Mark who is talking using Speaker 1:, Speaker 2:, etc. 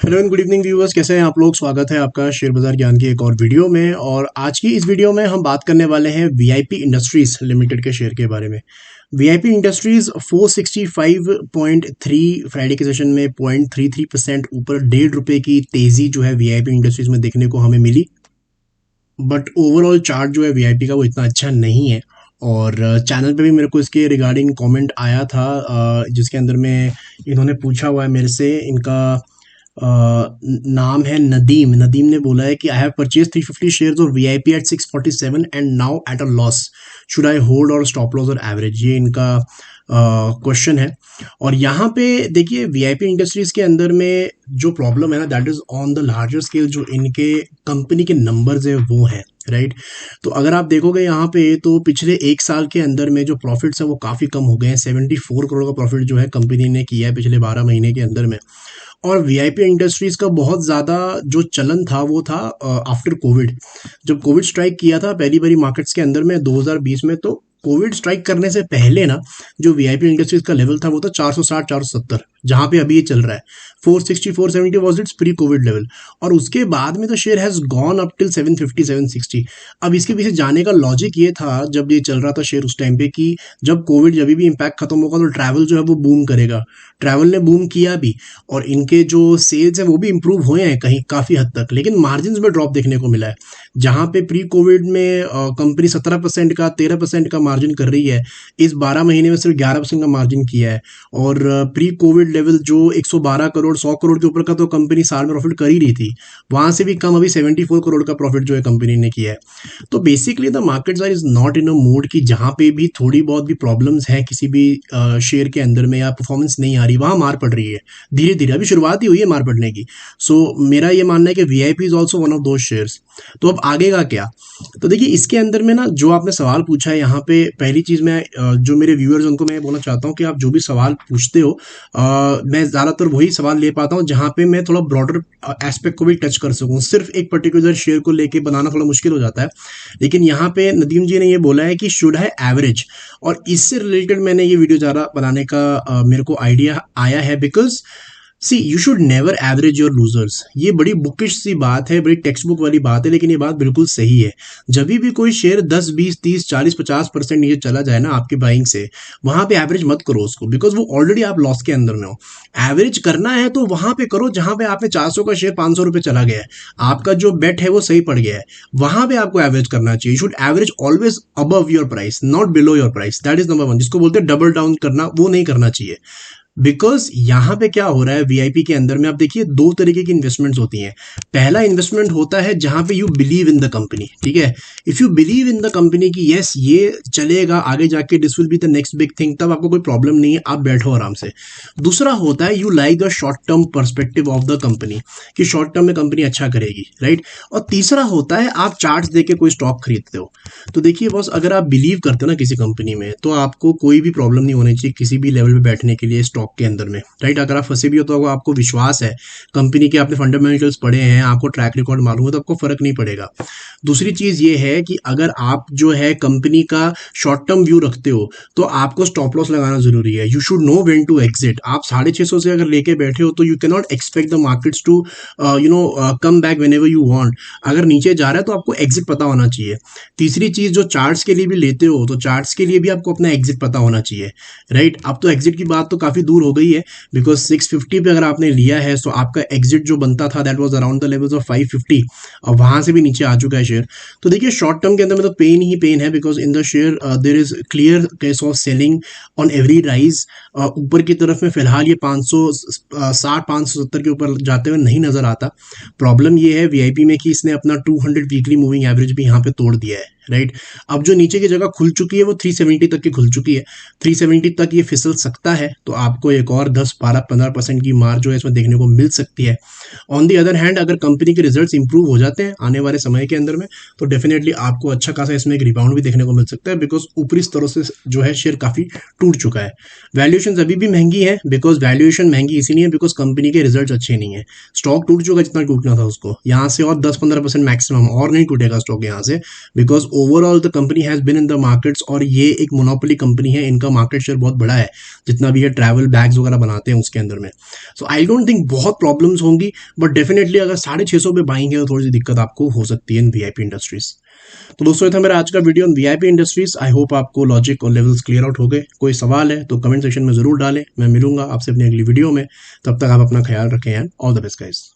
Speaker 1: Hello and good evening viewers, कैसे हैं आप लोग। स्वागत है आपका शेयर बाजार ज्ञान की एक और वीडियो में। और आज की इस वीडियो में हम बात करने वाले हैं वीआईपी इंडस्ट्रीज लिमिटेड के शेयर के बारे में। वीआईपी इंडस्ट्रीज 465.3 फ्राइडे के सेशन में 0.33% ऊपर ₹1.5 की तेजी जो है वीआईपी इंडस्ट्रीज में देखने को हमें मिली। बट ओवरऑल चार्ट जो है वीआईपी का वो इतना अच्छा नहीं है। और चैनल पे भी मेरे को इसके रिगार्डिंग कमेंट आया था, जिसके अंदर में इन्होंने पूछा हुआ है मेरे से। इनका नाम है नदीम। नदीम ने बोला है कि I have purchase 350 shares of VIP at 647 and now at a loss, should I hold और स्टॉप लॉस और एवरेज। ये इनका क्वेश्चन है। और यहाँ पे देखिए, वीआईपी इंडस्ट्रीज के अंदर में जो प्रॉब्लम है ना, that is on the larger scale. जो इनके कंपनी के नंबर्स है वो है राइट। तो अगर आप देखोगे यहाँ पे, तो पिछले एक साल के अंदर में जो प्रॉफिट्स है वो काफ़ी कम हो गए हैं। 74 करोड़ का प्रॉफिट जो है कंपनी ने किया है पिछले 12 महीने के अंदर में। और वीआईपी इंडस्ट्रीज का बहुत ज़्यादा जो चलन था वो था आफ्टर कोविड। जब कोविड स्ट्राइक किया था पहली बारी मार्केट्स के अंदर में 2020 में, तो कोविड स्ट्राइक करने से पहले ना जो वीआईपी इंडस्ट्रीज का लेवल था वो था 460 470, जहां पे अभी ये चल रहा है 460 470 was it's pre Covid level. और उसके बाद में तो share has gone up till 750 760। अब इसके पीछे जाने का लॉजिक ये था, जब ये चल रहा था शेयर उस टाइम पे, कि जब कोविड जब भी इम्पैक्ट खत्म होगा तो ट्रैवल जो है वो बूम करेगा। ट्रैवल ने बूम किया भी, और इनके जो सेल्स है वो भी इंप्रूव हुए हैं कहीं काफ़ी हद तक, लेकिन मार्जिन में ड्रॉप देखने को मिला है। जहां पे प्री कोविड में कंपनी 17% का 13% का मार्जिन कर रही है, इस 12 महीने में सिर्फ 11% का मार्जिन किया है। और प्री कोविड लेवल जो 112 करोड़ 100 करोड़ के ऊपर का तो कंपनी साल में प्रॉफिट कर ही रही थी, वहां से भी कम अभी 74 करोड़ का प्रॉफिट जो है कंपनी ने किया है। तो basically the markets are is not in a mood कि जहां पे भी थोड़ी बहुत भी प्रॉब्लम्स है किसी भी शेयर के अंदर में, या परफॉर्मेंस नहीं आ रही, वहां मार पड़ रही है धीरे धीरे। अभी शुरुआत ही हुई है मार पड़ने की। सो मेरा ये मानना है कि VIP is also one of those shares. तो अब आगे का क्या? तो देखिए, इसके अंदर में ना जो आपने सवाल पूछा है, यहाँ पे पहली चीज मैं जो मेरे व्यूअर्स उनको मैं बोलना चाहता हूँ कि आप जो भी सवाल पूछते हो, मैं ज्यादातर वही सवाल ले पाता हूँ जहाँ पे मैं थोड़ा ब्रॉडर एस्पेक्ट को भी टच कर सकूँ। सिर्फ एक पर्टिकुलर शेयर को लेके बनाना थोड़ा मुश्किल हो जाता है। लेकिन यहाँ पे नदीम जी ने ये बोला है कि शुड है एवरेज, और इससे रिलेटेड मैंने ये वीडियो ज़्यादा बनाने का मेरे को आइडिया आया है। Because see you should never average your losers. ये बड़ी बुकिश सी बात है, बड़ी टेक्स्ट बुक वाली बात है, लेकिन ये बात बिल्कुल सही है। जब भी कोई शेयर 10 20 30 40 50% नीचे चला जाए ना आपकी बाइंग से, वहां पे एवरेज मत करो उसको, बिकॉज वो ऑलरेडी आप लॉस के अंदर में हो। एवरेज करना है तो वहां पे करो जहां पे आपने 400 का शेयर 500 रुपये चला गया है, आपका जो बेट है वो सही पड़ गया है, वहां पे आपको एवरेज करना चाहिए। You should average always above your price, not below your price. That is number one, जिसको बोलते हैं डबल डाउन करना, वो नहीं करना चाहिए। बिकॉज यहां पे क्या हो रहा है वीआईपी के अंदर में, आप देखिए दो तरीके की इन्वेस्टमेंट्स होती हैं। पहला इन्वेस्टमेंट होता है जहां पे you believe in the company, ठीक है। If you believe in the company कि यस ये चलेगा आगे जाके, this will be the next big thing, तब आपको कोई प्रॉब्लम नहीं है, आप बैठो आराम से। दूसरा होता है you like the short term perspective of the company, कि शॉर्ट टर्म में कंपनी अच्छा करेगी, राइट। और तीसरा होता है आप चार्ट्स देके कोई स्टॉक खरीदते हो। तो देखिए बॉस, अगर आप बिलीव करते हो ना किसी कंपनी में, तो आपको कोई भी प्रॉब्लम नहीं होनी चाहिए किसी भी लेवल पे बैठने के लिए स्टॉक के अंदर में, राइट। अगर आप फंसे भी हो तो आपको विश्वास है कंपनी के, आपने फंडामेंटल्स पढ़े हैं, आपको ट्रैक रिकॉर्ड मालूम है, तो आपको फर्क नहीं पड़ेगा। दूसरी चीज ये है कि अगर आप जो है कंपनी का शॉर्ट टर्म व्यू रखते हो, तो आपको स्टॉप लॉस लगाना जरूरी है। You should know when to exit. आप 650 से अगर लेके बैठे हो तो you can not expect the markets to come back whenever you want. अगर नीचे जा रहा है तो आपको एग्जिट पता होना चाहिए। तीसरी चीज, जो चार्ट्स के लिए भी लेते हो, तो चार्ट्स के लिए भी आपको अपना एग्जिट पता होना चाहिए, राइट। अब तो एग्जिट की बात तो काफी दूर हो गई है, बिकॉज 650 पे अगर आपने लिया है तो आपका एग्जिट जो बनता था that was around the levels of 550, और वहां से भी नीचे आ चुका है शेयर। तो देखिए शॉर्ट टर्म के अंदर में तो पेन ही पेन है, because in the share their is clear case of selling on every rise. ऊपर की तरफ में फिलहाल ये 560 570 के ऊपर जाते हुए नहीं नजर आता। प्रॉब्लम ये है वीआईपी में कि इसने अपना 200 वीकली मूविंग एवरेज भी यहाँ पे तोड़ दिया है, राइट। अब जो नीचे की जगह खुल चुकी है वो 370 तक की खुल चुकी है। 370 तक ये फिसल सकता है, तो आपको एक और 10 12 15% की मार जो है इसमें देखने को मिल सकती है। ऑन दी अदर हैंड, अगर कंपनी के रिजल्ट्स इंप्रूव हो जाते हैं आने वाले समय के अंदर में, तो डेफिनेटली आपको अच्छा खासा इसमें एक रिबाउंड भी देखने को मिल सकता है, बिकॉज ऊपरी स्तरों से जो है शेयर काफी टूट चुका है। वैल्यूएशन अभी भी महंगी है, बिकॉज वैल्यूएशन महंगी इसीलिए है बिकॉज कंपनी के रिजल्ट अच्छे नहीं है। स्टॉक टूट चुका जितना टूटना था उसको, यहाँ से और 10 15% मैक्सिमम, और नहीं टूटेगा स्टॉक यहाँ से, because overall the company has been in the markets, और ये एक मोनोपोली कंपनी है, इनका मार्केट शेयर बहुत बड़ा है, जितना भी ये ट्रैवल बैग्स वगैरह बनाते हैं उसके अंदर में। सो आई डोंट थिंक बहुत प्रॉब्लम्स होंगी, बट डेफिनेटली अगर 650 पे बाइंग है तो थोड़ी सी दिक्कत आपको हो सकती है इन वीआईपी इंडस्ट्रीज। तो दोस्तों ये था मेरा आज का video on VIP industries. I hope आपको लॉजिक और लेवल्स क्लियर आउट हो गए। कोई सवाल है तो कमेंट सेक्शन में जरूर डालें, मैं मिलूंगा आपसे अपनी अगली वीडियो में। तब तक आप अपना ख्याल रखें and all the best guys.